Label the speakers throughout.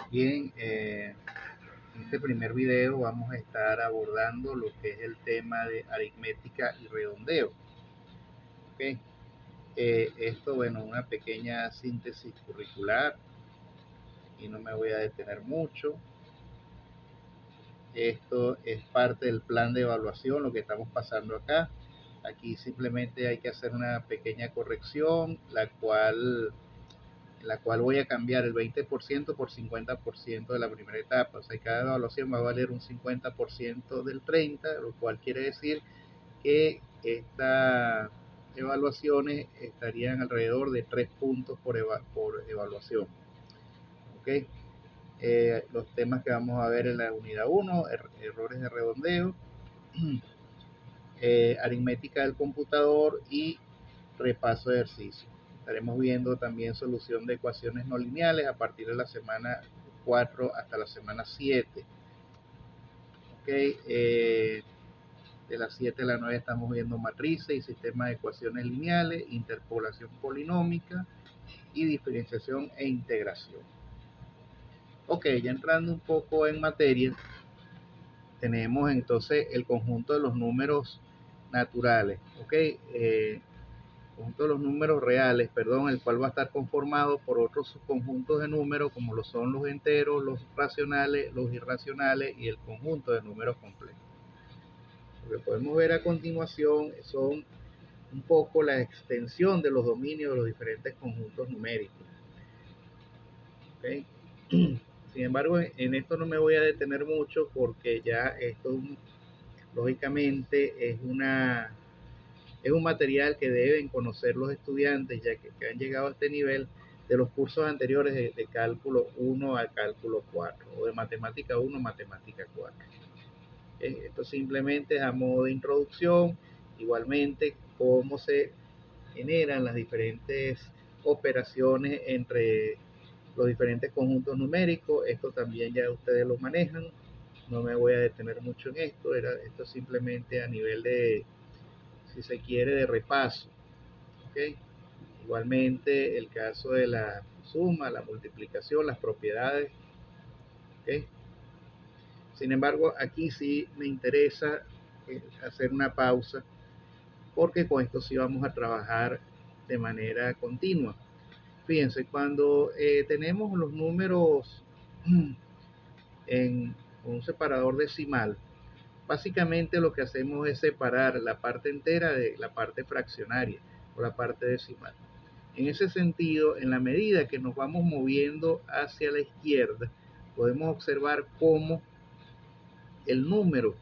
Speaker 1: Bien, en este primer video vamos a estar abordando lo que es el tema de aritmética y redondeo. ¿Ok? Esto, bueno, una pequeña síntesis curricular y no me voy a detener mucho. Esto es parte del plan de evaluación, lo que estamos pasando acá. Aquí simplemente hay que hacer una pequeña corrección, la cual voy a cambiar el 20% por 50% de la primera etapa. O sea, cada evaluación va a valer un 50% del 30%, lo cual quiere decir que estas evaluaciones estarían alrededor de 3 puntos por evaluación. ¿Okay? Los temas que vamos a ver en la unidad 1, errores de redondeo, aritmética del computador y repaso de ejercicio. Estaremos viendo también solución de ecuaciones no lineales a partir de la semana 4 hasta la semana 7. Okay, de las 7 a la 9 estamos viendo matrices y sistemas de ecuaciones lineales, interpolación polinómica y diferenciación e integración. Ok, ya entrando un poco en materia, tenemos entonces el conjunto de los números naturales. Ok, conjunto de los números reales, perdón, el cual va a estar conformado por otros subconjuntos de números como lo son los enteros, los racionales, los irracionales y el conjunto de números complejos. Lo que podemos ver a continuación son un poco la extensión de los dominios de los diferentes conjuntos numéricos. ¿Okay? Sin embargo, en esto no me voy a detener mucho porque ya esto lógicamente es un material que deben conocer los estudiantes ya que han llegado a este nivel de los cursos anteriores de cálculo 1 a cálculo 4 o de matemática 1 a matemática 4. Esto simplemente es a modo de introducción, igualmente cómo se generan las diferentes operaciones entre los diferentes conjuntos numéricos. Esto también ya ustedes lo manejan, no me voy a detener mucho en esto, esto simplemente a nivel de, si se quiere, de repaso. ¿Okay? Igualmente el caso de la suma, la multiplicación, las propiedades. ¿Okay? Sin embargo, aquí sí me interesa hacer una pausa porque con esto sí vamos a trabajar de manera continua. Fíjense, cuando tenemos los números en un separador decimal, básicamente lo que hacemos es separar la parte entera de la parte fraccionaria o la parte decimal. En ese sentido, en la medida que nos vamos moviendo hacia la izquierda, podemos observar cómo el número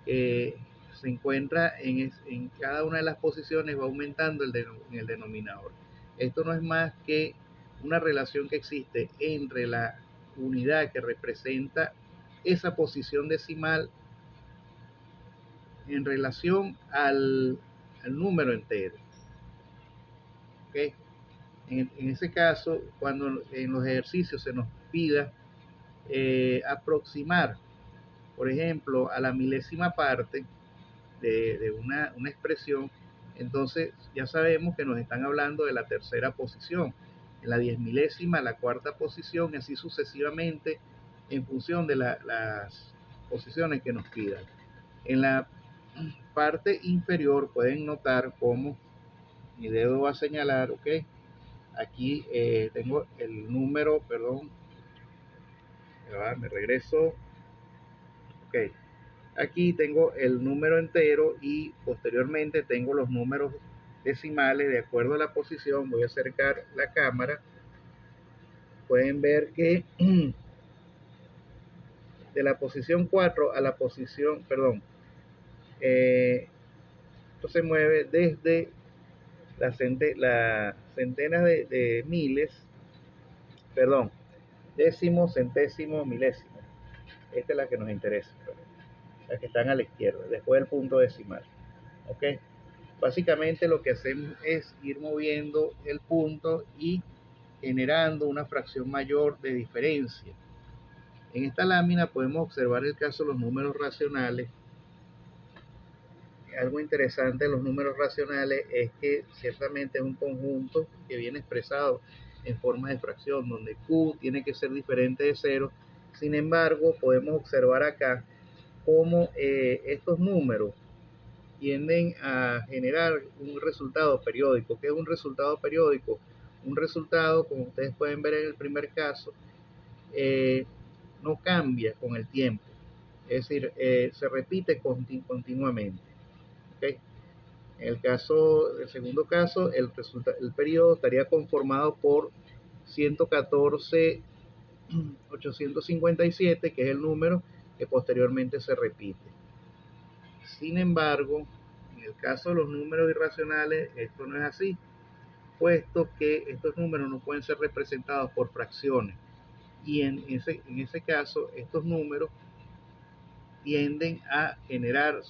Speaker 1: se encuentra en cada una de las posiciones, va aumentando en el denominador. Esto no es más que una relación que existe entre la unidad que representa esa posición decimal en relación al número entero. ¿Okay? En ese caso, cuando en los ejercicios se nos pida aproximar, por ejemplo, a la milésima parte de una expresión, entonces ya sabemos que nos están hablando de la tercera posición, en la 10 milésima, la cuarta posición, y así sucesivamente en función de las posiciones que nos pidan. En la parte inferior pueden notar cómo mi dedo va a señalar, ok, aquí tengo el número, perdón, me regreso, ok, aquí tengo el número entero y posteriormente tengo los números decimales de acuerdo a la posición. Voy a acercar la cámara, pueden ver que de la posición 4 a la posición, perdón, esto se mueve desde las centenas de miles, perdón, décimo, centésimo, milésimo. Esta es la que nos interesa, la que están a la izquierda, después del punto decimal. ¿Ok? Básicamente lo que hacemos es ir moviendo el punto y generando una fracción mayor de diferencia. En esta lámina podemos observar el caso de los números racionales. Algo interesante de los números racionales es que ciertamente es un conjunto que viene expresado en forma de fracción, donde Q tiene que ser diferente de 0. Sin embargo, podemos observar acá cómo estos números tienden a generar un resultado periódico. ¿Qué es un resultado periódico? Un resultado, como ustedes pueden ver en el primer caso, no cambia con el tiempo, es decir, se repite continuamente. ¿Okay? En el caso del segundo caso, el periodo estaría conformado por 114.857, que es el número que posteriormente se repite. Sin embargo, en el caso de los números irracionales, esto no es así, puesto que estos números no pueden ser representados por fracciones. Y en ese caso, estos números tienden a generar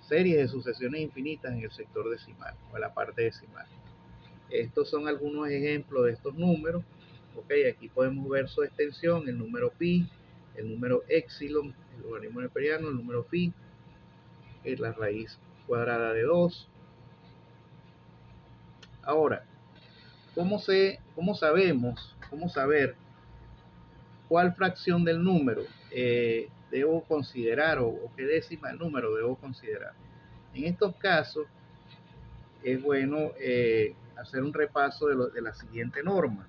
Speaker 1: series de sucesiones infinitas en el sector decimal o en la parte decimal. Estos son algunos ejemplos de estos números. Aquí podemos ver su extensión, el número pi, el número epsilon, el logaritmo neperiano, el número phi, que es la raíz cuadrada de 2. Ahora, ¿cómo saber cuál fracción del número debo considerar o qué décima del número debo considerar? En estos casos es bueno hacer un repaso de la siguiente norma.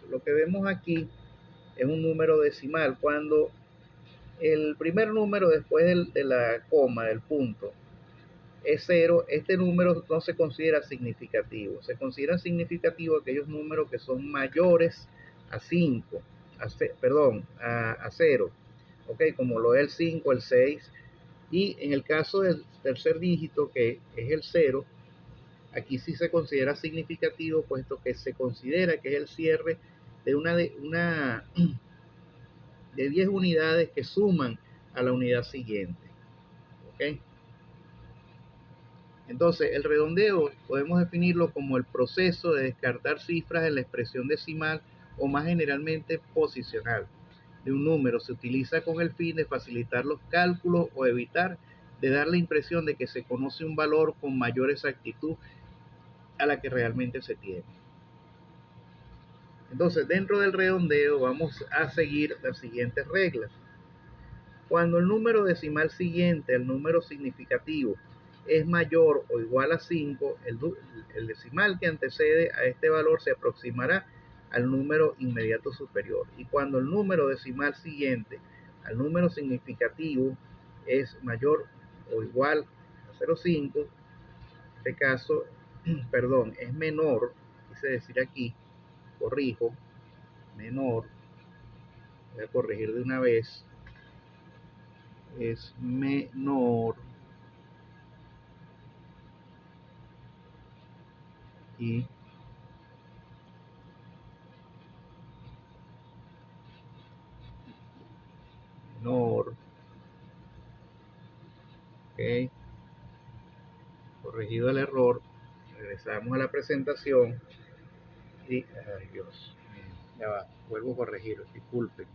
Speaker 1: Lo que vemos aquí es un número decimal. Cuando el primer número después de la coma, del punto, es 0, este número no se considera significativo. Se consideran significativos aquellos números que son mayores a 5, a 0, como lo es el 5, el 6, y en el caso del tercer dígito, que es el 0, aquí sí se considera significativo, puesto que se considera que es el cierre de 10 unidades que suman a la unidad siguiente. Entonces, el redondeo podemos definirlo como el proceso de descartar cifras en la expresión decimal o más generalmente posicional de un número. Se utiliza con el fin de facilitar los cálculos o evitar de dar la impresión de que se conoce un valor con mayor exactitud a la que realmente se tiene. Entonces, dentro del redondeo vamos a seguir las siguientes reglas. Cuando el número decimal siguiente al número significativo es mayor o igual a 5, el decimal que antecede a este valor se aproximará al número inmediato superior. Y cuando el número decimal siguiente al número significativo es mayor o igual a 0,5, en este caso, es menor, quise decir aquí, corrijo, menor, voy a corregir de una vez, es menor y menor, ok, corregido el error, regresamos a la presentación y, ay Dios, ya va, vuelvo a corregir, disculpen.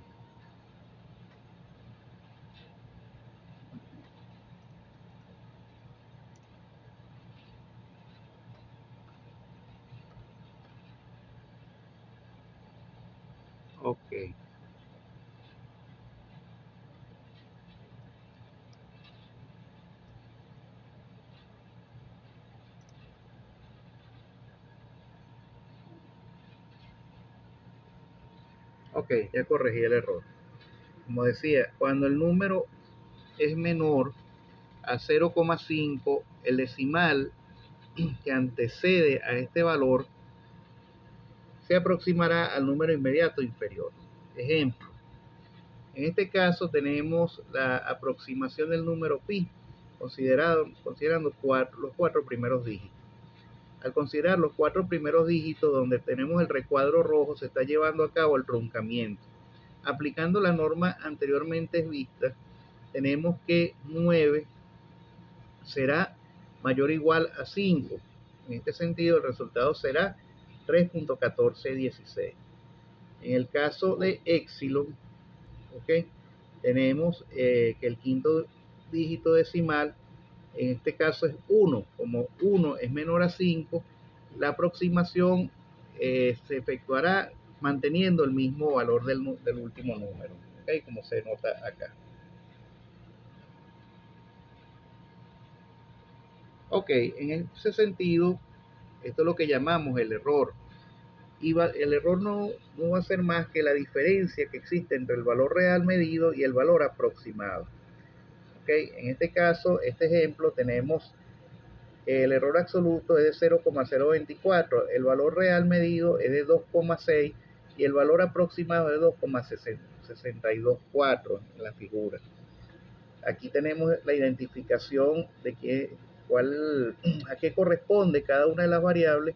Speaker 1: Ok. Ok, ya corregí el error. Como decía, cuando el número es menor a 0,5, el decimal que antecede a este valor se aproximará al número inmediato inferior. Ejemplo, en este caso tenemos la aproximación del número pi, considerando los 4 primeros dígitos. Al considerar los 4 primeros dígitos donde tenemos el recuadro rojo, se está llevando a cabo el truncamiento. Aplicando la norma anteriormente vista, tenemos que 9 será mayor o igual a 5. En este sentido, el resultado será 3.1416. En el caso de epsilon, tenemos que el quinto dígito decimal, en este caso es 1. Como 1 es menor a 5, la aproximación se efectuará manteniendo el mismo valor del último número, ¿okay? Como se nota acá. Ok, en ese sentido, esto es lo que llamamos el error. El error no va a ser más que la diferencia que existe entre el valor real medido y el valor aproximado. Okay, en este caso, este ejemplo, tenemos el error absoluto es de 0,024, el valor real medido es de 2,6 y el valor aproximado es de 2,624 en la figura. Aquí tenemos la identificación de a qué corresponde cada una de las variables.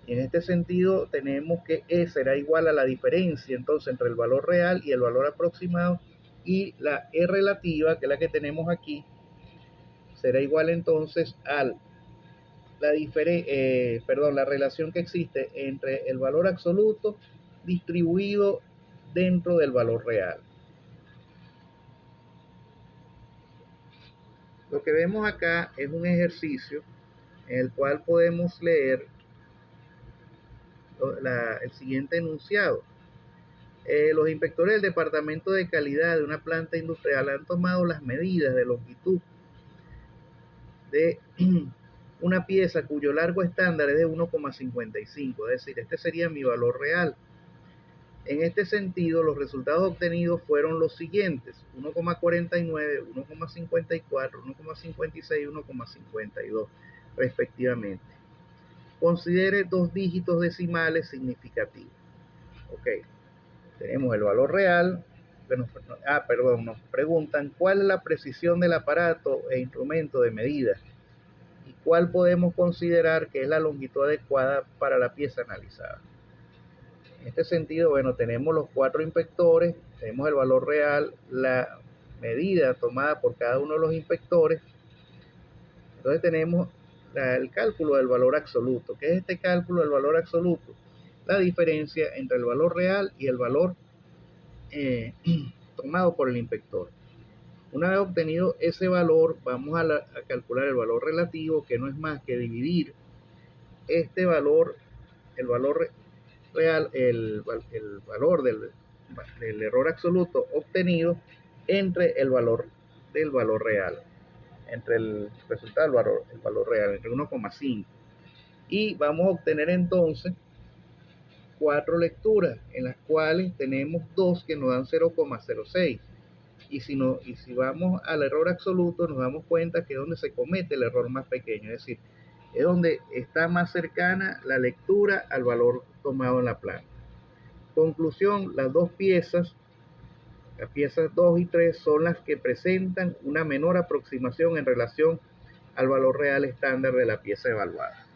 Speaker 1: Y en este sentido tenemos que E será igual a la diferencia entonces entre el valor real y el valor aproximado, y la E relativa, que es la que tenemos aquí, será igual entonces a la relación que existe entre el valor absoluto distribuido dentro del valor real. Lo que vemos acá es un ejercicio en el cual podemos leer el siguiente enunciado. Los inspectores del Departamento de Calidad de una planta industrial han tomado las medidas de longitud de una pieza cuyo largo estándar es de 1,55, es decir, este sería mi valor real. En este sentido, los resultados obtenidos fueron los siguientes: 1,49, 1,54, 1,56 y 1,52 respectivamente. Considere dos dígitos decimales significativos. Ok, tenemos el valor real. Nos preguntan cuál es la precisión del aparato e instrumento de medida y cuál podemos considerar que es la longitud adecuada para la pieza analizada. En este sentido, bueno, tenemos los 4 inspectores, tenemos el valor real, la medida tomada por cada uno de los inspectores. Entonces tenemos el cálculo del valor absoluto. ¿Qué es este cálculo del valor absoluto? La diferencia entre el valor real y el valor tomado por el inspector. Una vez obtenido ese valor, vamos a calcular el valor relativo, que no es más que dividir este valor, el valor real, el valor del error absoluto obtenido entre el valor del valor real, entre el resultado del valor real, entre 1,5. Y vamos a obtener entonces 4 lecturas, en las cuales tenemos 2 que nos dan 0,06. Y si vamos al error absoluto, nos damos cuenta que es donde se comete el error más pequeño, es decir, es donde está más cercana la lectura al valor tomado en la planta. Conclusión: las piezas 2 y 3 son las que presentan una menor aproximación en relación al valor real estándar de la pieza evaluada.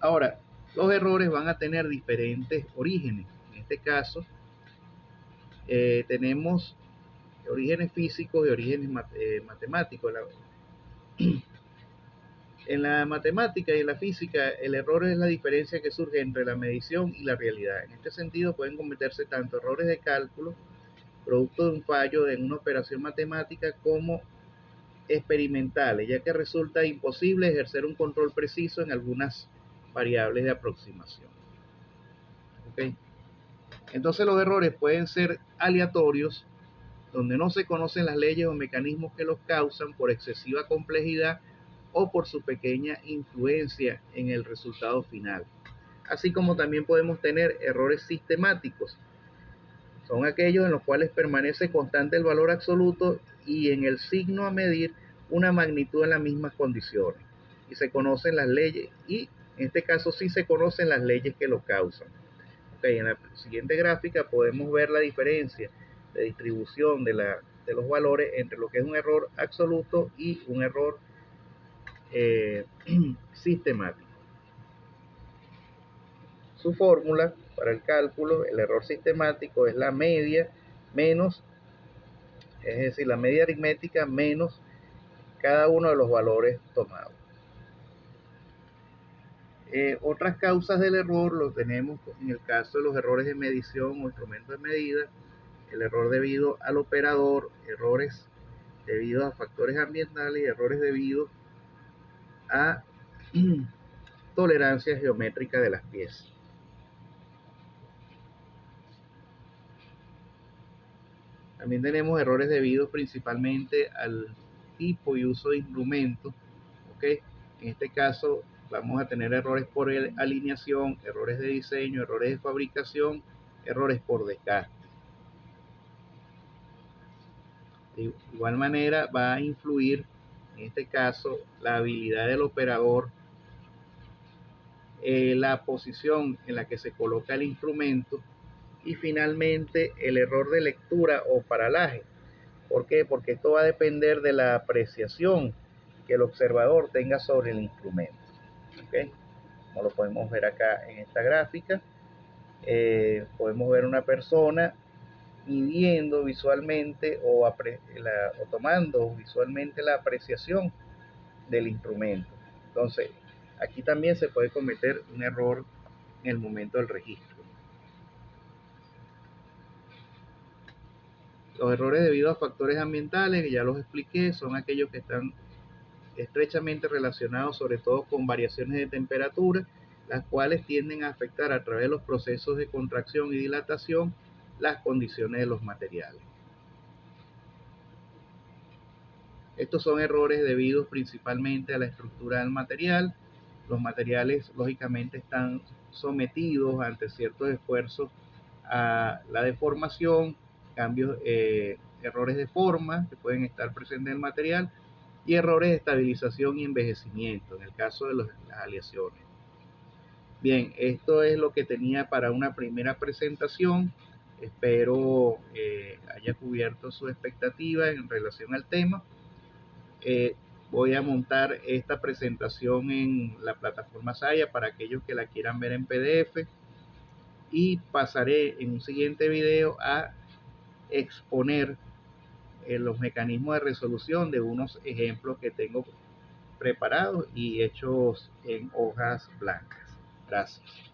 Speaker 1: Ahora, los errores van a tener diferentes orígenes. En este caso, tenemos orígenes físicos y orígenes matemáticos. En la matemática y en la física, el error es la diferencia que surge entre la medición y la realidad. En este sentido, pueden cometerse tanto errores de cálculo, producto de un fallo en una operación matemática, como experimentales, ya que resulta imposible ejercer un control preciso en algunas variables de aproximación. ¿Okay? Entonces los errores pueden ser aleatorios, donde no se conocen las leyes o mecanismos que los causan por excesiva complejidad o por su pequeña influencia en el resultado final. Así como también podemos tener errores sistemáticos. Son aquellos en los cuales permanece constante el valor absoluto y en el signo a medir una magnitud en las mismas condiciones. Y se conocen las leyes, y en este caso sí se conocen las leyes que lo causan. Okay, en la siguiente gráfica podemos ver la diferencia de distribución de los valores entre lo que es un error absoluto y un error sistemático. Su fórmula para el cálculo: el error sistemático es la media menos, es decir, la media aritmética menos cada uno de los valores tomados. Otras causas del error lo tenemos en el caso de los errores de medición o instrumentos de medida: el error debido al operador, errores debido a factores ambientales y errores debidos a tolerancia geométrica de las piezas. También tenemos errores debidos principalmente al tipo y uso de instrumentos. ¿Okay? En este caso vamos a tener errores por alineación, errores de diseño, errores de fabricación, errores por desgaste. De igual manera va a influir en este caso la habilidad del operador, la posición en la que se coloca el instrumento y finalmente el error de lectura o paralaje. ¿Por qué? Porque esto va a depender de la apreciación que el observador tenga sobre el instrumento. ¿Okay? Como lo podemos ver acá en esta gráfica, podemos ver una persona midiendo visualmente o tomando visualmente la apreciación del instrumento. Entonces, aquí también se puede cometer un error en el momento del registro. Los errores debido a factores ambientales, que ya los expliqué, son aquellos que están estrechamente relacionados sobre todo con variaciones de temperatura, las cuales tienden a afectar a través de los procesos de contracción y dilatación las condiciones de los materiales. Estos son errores debidos principalmente a la estructura del material. Los materiales lógicamente están sometidos ante ciertos esfuerzos a la deformación, cambios, errores de forma que pueden estar presentes en el material y errores de estabilización y envejecimiento en el caso de las aleaciones. Bien, esto es lo que tenía para una primera presentación. Espero haya cubierto su expectativa en relación al tema. Voy a montar esta presentación en la plataforma Saya para aquellos que la quieran ver en PDF y pasaré en un siguiente video a exponer los mecanismos de resolución de unos ejemplos que tengo preparados y hechos en hojas blancas. Gracias.